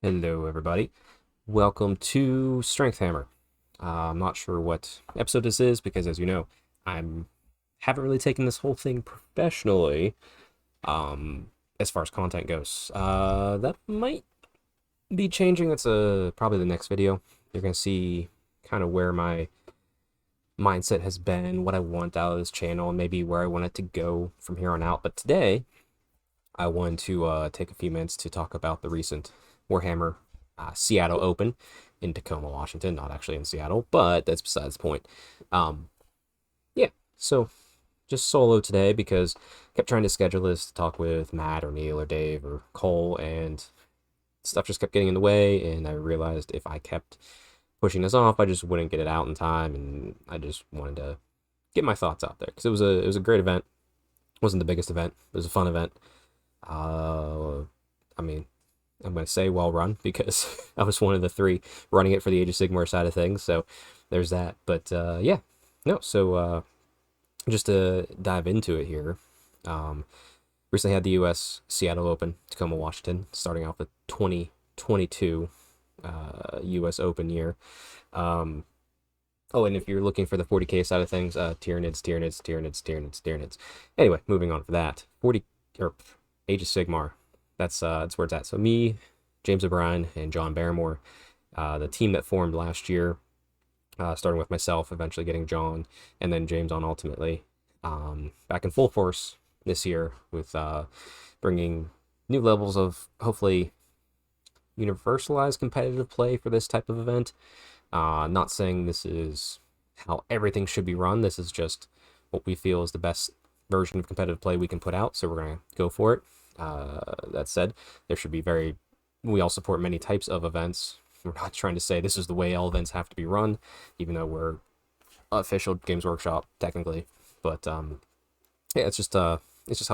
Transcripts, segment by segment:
Hello, everybody. Welcome to Strength Hammer. I'm not sure what episode this is because, as you know, I'm haven't really taken this whole thing professionally. As far as content goes, that might be changing. That's probably the next video. You're gonna see kind of where my mindset has been, what I want out of this channel, and maybe where I want it to go from here on out. But today, I wanted to take a few minutes to talk about the recent Warhammer Seattle Open in Tacoma, Washington. Not actually in Seattle, but that's besides the point. Um, yeah, so just solo today because I kept trying to schedule this to talk with Matt or Neil or Dave or Cole, and stuff just kept getting in the way. And I realized if I kept pushing this off, I just wouldn't get it out in time, and I just wanted to get my thoughts out there because it was a great event. It wasn't the biggest event. It was a fun event. I mean, I'm going to say well run because I was one of the three running it for the Age of Sigmar side of things. So there's that. But yeah, no. So just to dive into it here, um, recently had the U.S. Seattle Open, Tacoma, Washington, starting off the 2022 U.S. Open year. Oh, and if you're looking for the 40K side of things, Tyranids. Anyway, moving on for that. 40 or Age of Sigmar. That's where it's at. So me, James O'Brien, and John Barrymore, the team that formed last year, starting with myself, eventually getting John, and then James on ultimately, back in full force this year with bringing new levels of hopefully universalized competitive play for this type of event. Not saying this is how everything should be run. This is just what we feel is the best version of competitive play we can put out. So we're going to go for it. That said, we all support many types of events. We're not trying to say this is the way all events have to be run, even though we're official Games Workshop technically. But yeah, it's just how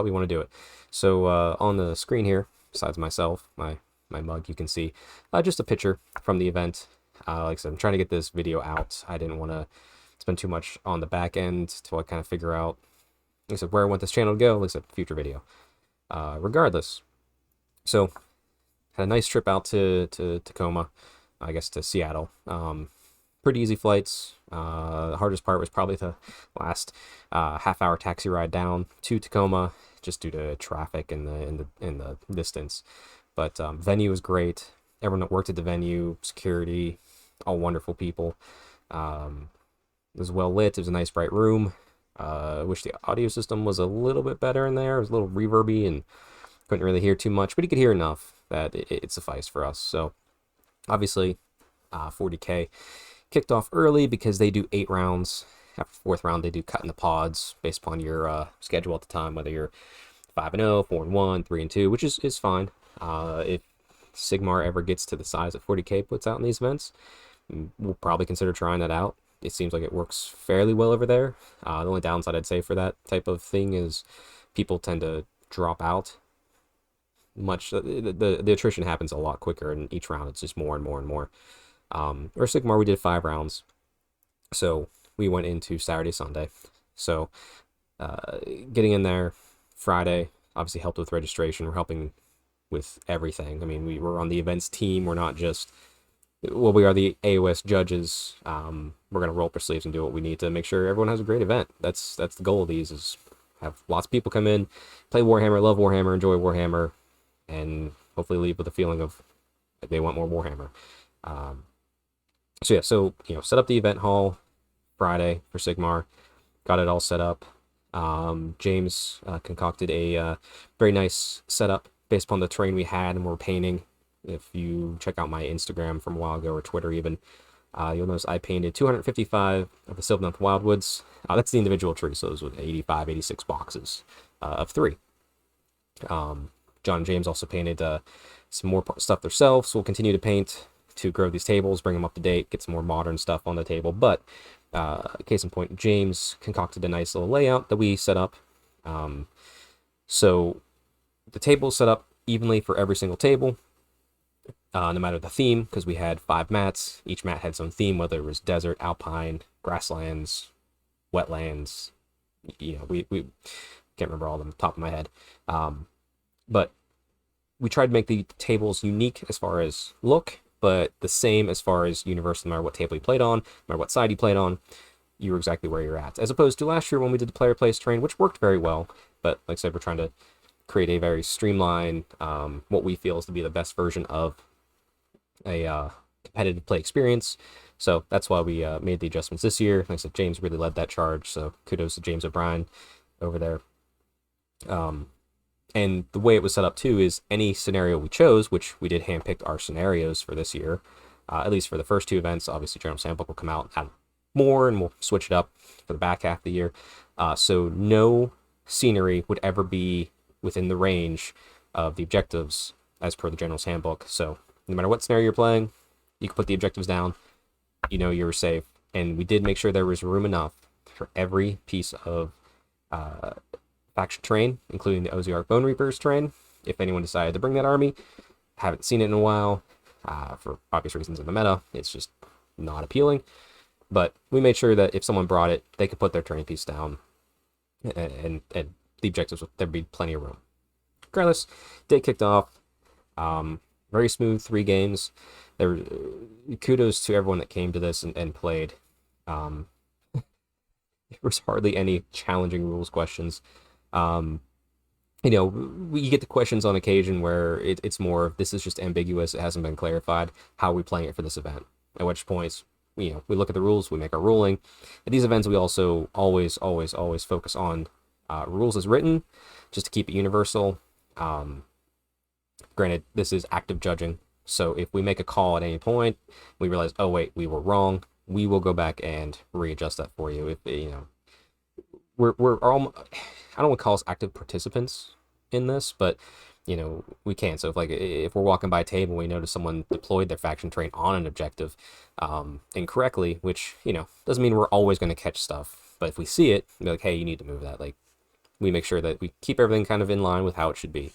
we want to do it. So on the screen here, besides myself, my mug, you can see just a picture from the event. Like I said, I'm trying to get this video out. I didn't want to spend too much on the back end till I kind of figure out, like I said, where I want this channel to go. Like I said, future video. Regardless, so had a nice trip out to Tacoma, I guess to Seattle. Pretty easy flights. The hardest part was probably the last half-hour taxi ride down to Tacoma, just due to traffic and the distance. But venue was great. Everyone that worked at the venue, security, all wonderful people. It was well lit. It was a nice bright room. I wish the audio system was a little bit better in there. It was a little reverby and couldn't really hear too much, but you could hear enough that it sufficed for us. So obviously 40K kicked off early because they do 8 rounds. After the 4th round, they do cut in the pods based upon your schedule at the time, whether you're 5-0, 4-1, 3-2, which is fine. If Sigmar ever gets to the size that 40K puts out in these events, we'll probably consider trying that out. It seems like it works fairly well over there. The only downside I'd say for that type of thing is people tend to drop out. The attrition happens a lot quicker, and each round it's just more and more and more. Or Sigmar, we did 5 rounds, so we went into Saturday, Sunday. So getting in there Friday obviously helped with registration. We're helping with everything. I mean, we were on the events team. We're not just, well, we are the AOS judges. We're gonna roll up our sleeves and do what we need to make sure everyone has a great event. That's the goal of these, is have lots of people come in, play Warhammer, love Warhammer, enjoy Warhammer, and hopefully leave with a feeling of they want more Warhammer. So yeah, so set up the event hall Friday for Sigmar, got it all set up. James concocted a very nice setup based upon the terrain we had and we're painting. If you check out my Instagram from a while ago, or Twitter even, you'll notice I painted 255 of the Sylvaneth Wildwoods. That's the individual tree, so those were 85, 86 boxes of 3. John and James also painted some more stuff themselves, so we'll continue to paint to grow these tables, bring them up to date, get some more modern stuff on the table. But case in point, James concocted a nice little layout that we set up. So the table is set up evenly for every single table, no matter the theme, because we had 5 mats. Each mat had its own theme, whether it was desert, alpine, grasslands, wetlands. We can't remember all of them off the top of my head. But we tried to make the tables unique as far as look, but the same as far as universal, no matter what table you played on, no matter what side you played on, you were exactly where you're at. As opposed to last year when we did the player place terrain, which worked very well, but like I said, we're trying to create a very streamlined, what we feel is to be the best version of a competitive play experience. So that's why we made the adjustments this year. Like I said, James really led that charge, so kudos to James O'Brien over there. And the way it was set up too is any scenario we chose, which we did handpick our scenarios for this year, at least for the first two events. Obviously, General Sample will come out, add more, and we'll switch it up for the back half of the year. So no scenery would ever be within the range of the objectives as per the General's Handbook. So no matter what scenario you're playing, you can put the objectives down. You know you're safe. And we did make sure there was room enough for every piece of faction terrain, including the Ozark Bone Reapers terrain. If anyone decided to bring that army, haven't seen it in a while, for obvious reasons in the meta, it's just not appealing. But we made sure that if someone brought it, they could put their terrain piece down, and the objectives, there'd be plenty of room. Regardless, day kicked off. Very smooth 3 games. There, kudos to everyone that came to this and played. There was hardly any challenging rules questions. You know, we get the questions on occasion where it's more of, this is just ambiguous, it hasn't been clarified, how are we playing it for this event? At which points, you know, we look at the rules, we make our ruling. At these events, we also always focus on rules as written, just to keep it universal. Granted, this is active judging, so if we make a call at any point, we realize, oh wait, we were wrong, we will go back and readjust that for you. If you know, we're all, I don't want to call us active participants in this, but you know, we can. So if we're walking by a table and we notice someone deployed their faction terrain on an objective incorrectly, which, you know, doesn't mean we're always going to catch stuff, but if we see it, we're like, hey, you need to move that. Like, we make sure that we keep everything kind of in line with how it should be.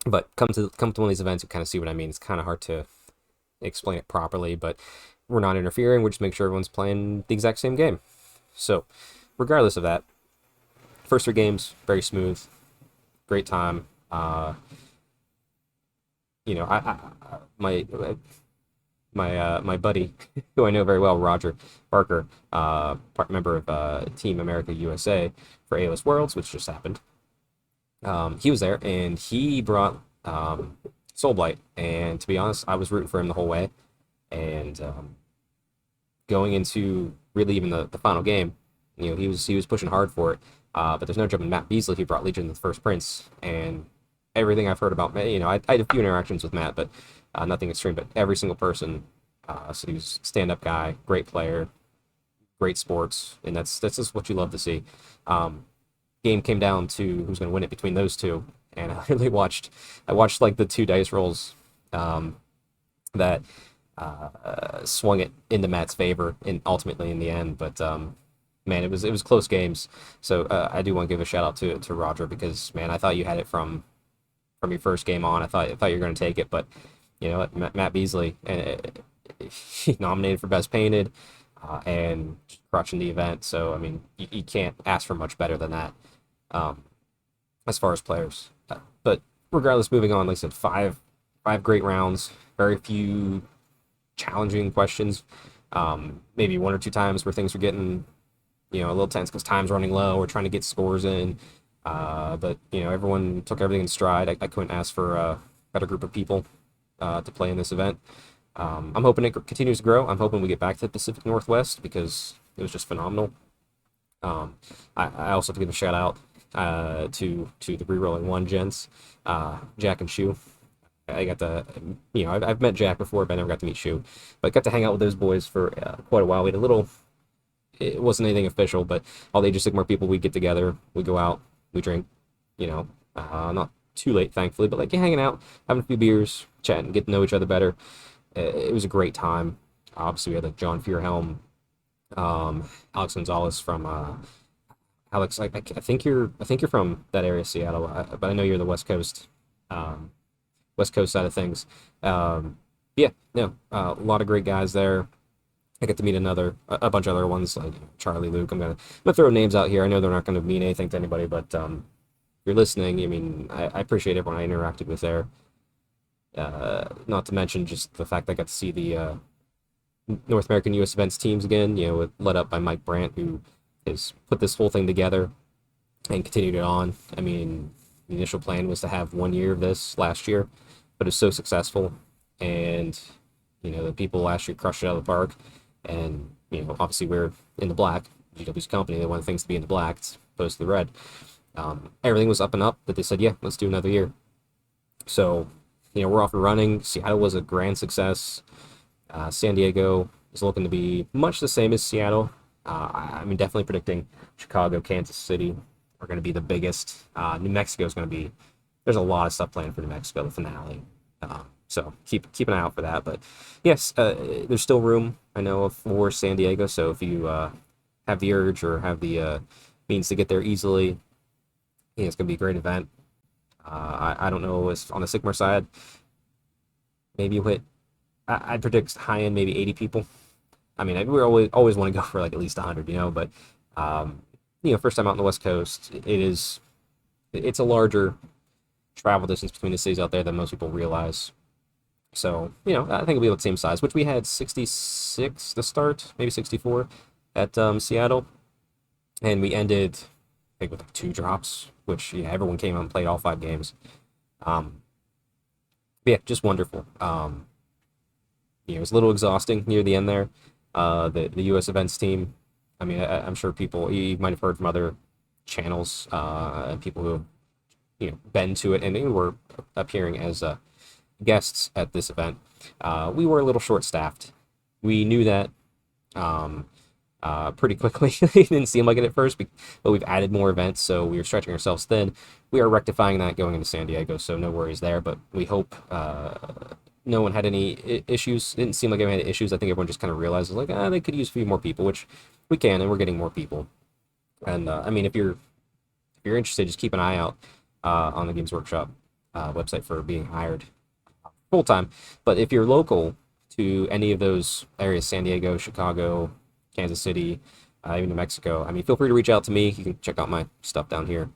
But come to one of these events, you kind of see what I mean. It's kind of hard to explain it properly, but we're not interfering. We just make sure everyone's playing the exact same game. So, regardless of that, first 3 games, very smooth, great time. You know, my buddy, who I know very well, Roger Barker, member of Team America USA for AOS Worlds, which just happened. He was there, and he brought Soulblight, and to be honest, I was rooting for him the whole way. And going into really even the final game, you know, he was pushing hard for it. But there's no jumping Matt Beasley, who brought Legion of the First Prince, and everything I've heard about, you know, I had a few interactions with Matt, but nothing extreme. But every single person, so he was a stand-up guy, great player, great sports, and that's just what you love to see. Game came down to who's going to win it between those two, and I really watched like the 2 dice rolls that swung it into Matt's favor, and ultimately in the end. But man, it was close games. So I do want to give a shout out to Roger, because man, I thought you had it from your first game on. I thought you were going to take it, but you know what, Matt Beasley, he nominated for Best Painted, and crushing the event. So I mean, you can't ask for much better than that, as far as players. But regardless, moving on, like I said, five great rounds, very few challenging questions. Maybe 1 or 2 times where things were getting, you know, a little tense because time's running low. We're trying to get scores in. But, you know, everyone took everything in stride. I couldn't ask for a better group of people to play in this event. I'm hoping it continues to grow. I'm hoping we get back to the Pacific Northwest, because it was just phenomenal. I also have to give a shout out to the Rerolling One gents, Jack and Shu. I got to, you know, I've met Jack before, but I never got to meet Shu. But got to hang out with those boys for quite a while. We had a little, it wasn't anything official, but all the Age of Sigmar people, we get together, we go out, we drink, you know, not too late, thankfully, but like hanging out, having a few beers, chatting, getting to know each other better. It was a great time. Obviously, we had like John Fearhelm, Alex Gonzalez from Alex. I think you're from that area, Seattle, but I know you're the West Coast side of things. Yeah, no, a lot of great guys there. I get to meet a bunch of other ones like Charlie, Luke. I'm gonna throw names out here. I know they're not gonna mean anything to anybody, but you're listening, I mean, I appreciate everyone I interacted with there. Not to mention just the fact that I got to see the North American U.S. events teams again, led up by Mike Brandt, who has put this whole thing together and continued it on. I mean, the initial plan was to have 1 year of this last year, but it's so successful, and the people last year crushed it out of the park, and obviously we're in the black. GW's company, they want things to be in the black as opposed to the red. Everything was up and up, but they said, yeah, let's do another year. So, we're off and running. Seattle was a grand success. San Diego is looking to be much the same as Seattle. I mean, definitely predicting Chicago, Kansas City are going to be the biggest. New Mexico is going to be. There's a lot of stuff planned for New Mexico, the finale. So keep an eye out for that. But yes, there's still room, I know, for San Diego. So if you have the urge or have the means to get there easily, it's going to be a great event. I don't know, as on the Sigmar side, maybe you hit. I'd predict high end, maybe 80 people. I mean, we always want to go for like at least 100, but first time out on the West Coast, it's a larger travel distance between the cities out there than most people realize. So, I think it'll be about the same size, which we had 66 to start, maybe 64 at Seattle, and we ended, I think, with like 2 drops, which everyone came out and played all 5 games. Yeah, just wonderful. It was a little exhausting near the end there. The U.S. events team. I mean, I'm sure people you might have heard from other channels, people who have been to it and they were appearing as guests at this event. We were a little short-staffed. We knew that pretty quickly. It didn't seem like it at first, but we've added more events, so we were stretching ourselves thin. We are rectifying that going into San Diego, so no worries there. But we hope no one had any issues. It didn't seem like anyone had issues. I think everyone just kind of realizes like, they could use a few more people, which we can, and we're getting more people. And I mean, if you're interested, just keep an eye out on the Games Workshop website for being hired full time. But if you're local to any of those areas, San Diego, Chicago, Kansas City, even New Mexico, I mean, feel free to reach out to me. You can check out my stuff down here.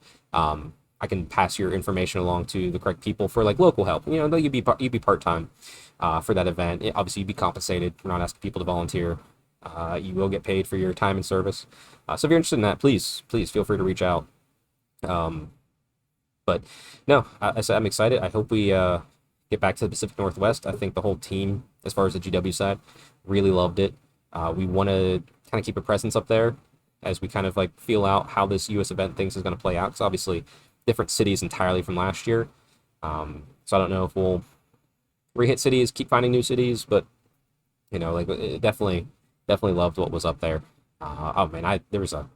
I can pass your information along to the correct people for like local help. You'd be part time for that event. Obviously, you'd be compensated. We're not asking people to volunteer. You will get paid for your time and service. So if you're interested in that, please feel free to reach out. But no, I'm excited. I hope we get back to the Pacific Northwest. I think the whole team, as far as the GW side, really loved it. We want to kind of keep a presence up there as we kind of like feel out how this U.S. event things is going to play out. Because obviously, different cities entirely from last year. So I don't know if we'll re-hit cities, keep finding new cities, but definitely loved what was up there. Oh man, there was it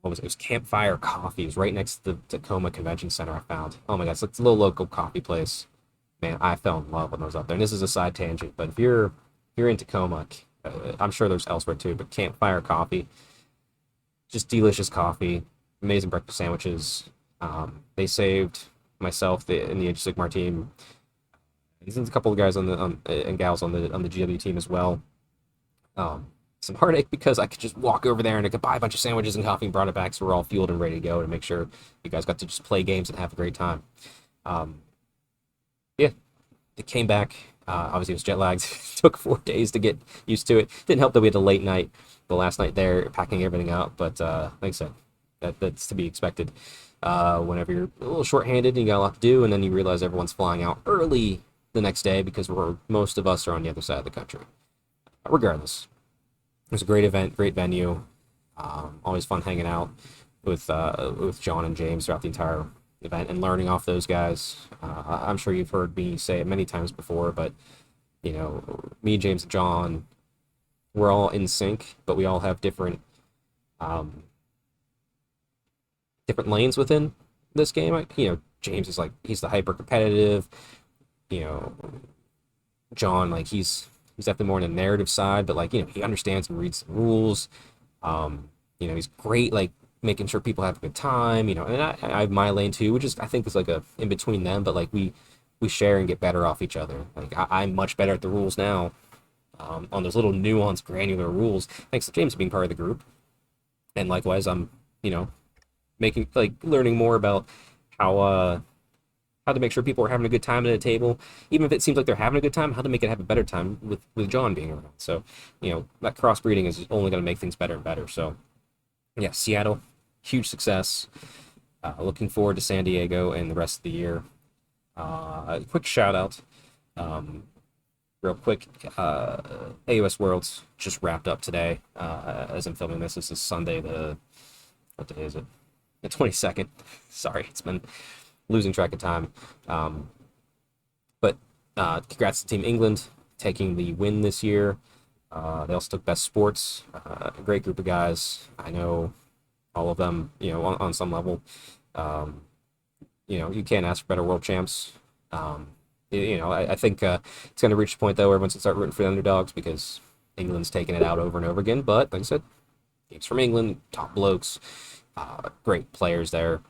was Campfire Coffee. It was right next to the Tacoma Convention Center. I found. Oh my God, it's a little local coffee place. Man, I fell in love when I was up there. And this is a side tangent, but if you're in Tacoma, I'm sure there's elsewhere too. But Campfire Coffee, just delicious coffee, amazing breakfast sandwiches. They saved myself and the Age of Sigmar team. There's a couple of guys and gals on the GW team as well. Some heartache because I could just walk over there and I could buy a bunch of sandwiches and coffee and brought it back, so we're all fueled and ready to go to make sure you guys got to just play games and have a great time. Yeah, it came back. Obviously, it was jet lagged. It took 4 days to get used to it. Didn't help that we had a late night, the last night there, packing everything up. But like I said, that's to be expected. Whenever you're a little short-handed and you got a lot to do, and then you realize everyone's flying out early the next day because most of us are on the other side of the country. Regardless, it was a great event, great venue. Always fun hanging out with John and James throughout the entire event and learning off those guys. I'm sure you've heard me say it many times before, but me, James, and John, we're all in sync, but we all have different lanes within this game. James is like, he's the hyper competitive. John, like, he's definitely more on the narrative side, but like, he understands and reads the rules. He's great, like, making sure people have a good time, and I have my lane too, which is, I think, is like a in between them, but like we share and get better off each other. Like I'm much better at the rules now, on those little nuanced, granular rules, thanks to James being part of the group. And likewise, I'm, learning more about how to make sure people are having a good time at a table, even if it seems like they're having a good time, how to make it have a better time with John being around. So, that crossbreeding is only going to make things better and better. So, yeah, Seattle, huge success. Looking forward to San Diego and the rest of the year. A quick shout out, um, real quick. AOS Worlds just wrapped up today. As I'm filming this, this is Sunday. What day is it? The 22nd. Sorry, it's been losing track of time. But congrats to Team England taking the win this year. They also took Best Sports. A great group of guys. I know all of them, on some level. You can't ask for better world champs. I think it's going to reach the point, though, where everyone's going to start rooting for the underdogs because England's taking it out over and over again. But, like I said, teams from England, top blokes, great players there.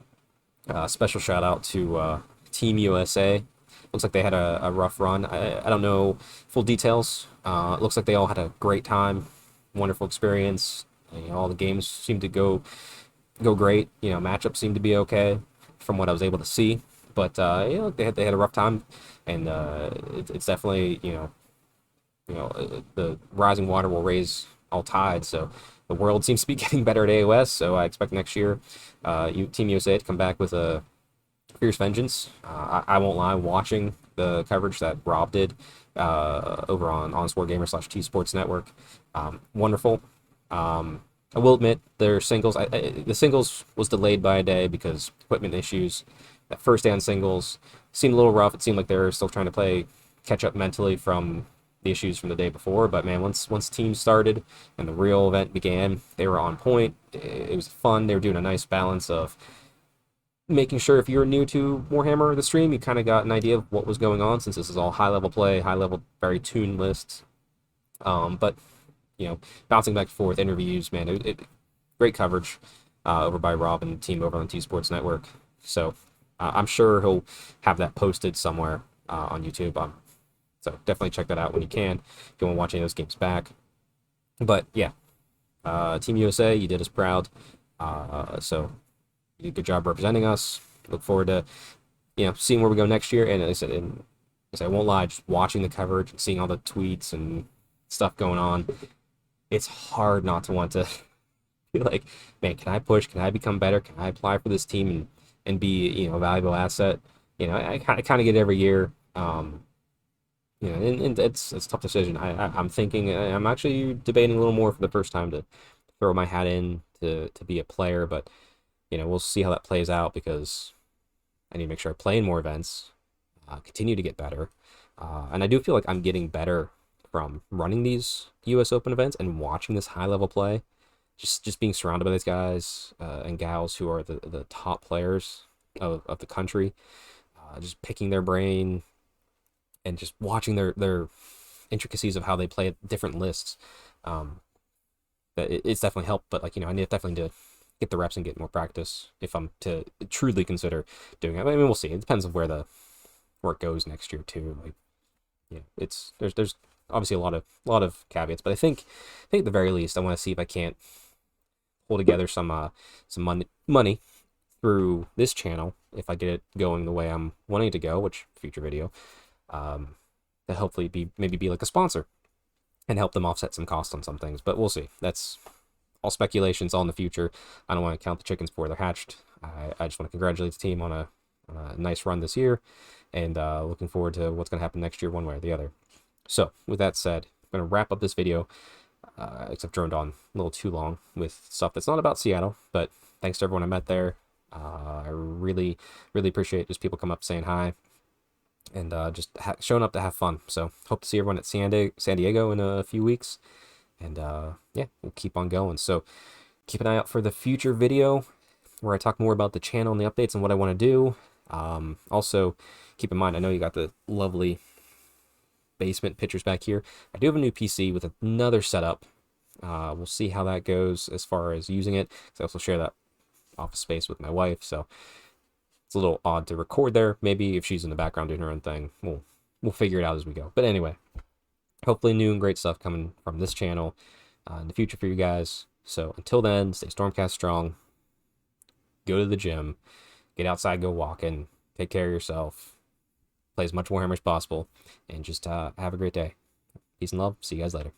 Special shout out to Team USA. Looks like they had a rough run. I don't know full details. It looks like they all had a great time, wonderful experience. All the games seemed to go great. Matchups seemed to be okay from what I was able to see. But they had a rough time, and it's definitely the rising water will raise all tides. So the world seems to be getting better at AOS. So I expect next year, Team USA to come back with a fierce vengeance. I won't lie, watching the coverage that Rob did over on Sport Gamer / T Sports Network, wonderful. I will admit their singles. The singles was delayed by a day because equipment issues. That first day on singles seemed a little rough. It seemed like they were still trying to catch up mentally from the issues from the day before. But man, once teams started and the real event began, they were on point. It was fun. They were doing a nice balance of making sure if you're new to Warhammer, the stream, you kind of got an idea of what was going on, since this is all high level play, high level, very tuned lists. But bouncing back and forth, interviews, man, great coverage over by Rob and the team over on T Sports Network. So I'm sure he'll have that posted somewhere on YouTube. So definitely check that out when you can. Go and watch any of those games back. But yeah, Team USA, you did us proud. So you did a good job representing us. Look forward to seeing where we go next year. And as I won't lie, just watching the coverage and seeing all the tweets and stuff going on, it's hard not to want to be like, man, can I push? Can I become better? Can I apply for this team and be a valuable asset? I kind of get it every year. And it's a tough decision. I'm thinking, I'm actually debating a little more for the first time to throw my hat in to be a player, but we'll see how that plays out, because I need to make sure I play in more events, continue to get better, and I do feel like I'm getting better from running these U.S. Open events and watching this high level play. Just being surrounded by these guys and gals who are the top players of the country, just picking their brain and just watching their intricacies of how they play different lists. It's definitely helped, but I need definitely to get the reps and get more practice if I'm to truly consider doing it. I mean, we'll see. It depends on where it goes next year too. There's obviously a lot of caveats, but I think at the very least I want to see if I can't pull together some money through this channel if I get it going the way I'm wanting it to go, which future video, to hopefully maybe be like a sponsor and help them offset some costs on some things. But we'll see. That's all speculations, all in the future. I don't want to count the chickens before they're hatched. I just want to congratulate the team on a nice run this year, and looking forward to what's going to happen next year one way or the other. So with that said, I'm going to wrap up this video, because I've droned on a little too long with stuff that's not about Seattle, but thanks to everyone I met there. I really, really appreciate just people come up saying hi and just showing up to have fun. So hope to see everyone at San Diego in a few weeks. And yeah, we'll keep on going. So keep an eye out for the future video where I talk more about the channel and the updates and what I want to do. Also, keep in mind, I know you got the lovely basement pictures back here. I do have a new PC with another setup. We'll see how that goes as far as using it. I also share that office space with my wife, so it's a little odd to record there. Maybe if she's in the background doing her own thing, we'll figure it out as we go. But anyway, hopefully new and great stuff coming from this channel in the future for you guys. So until then, stay Stormcast strong, go to the gym, get outside, go walking, take care of yourself, play as much Warhammer as possible, and just have a great day. Peace and love. See you guys later.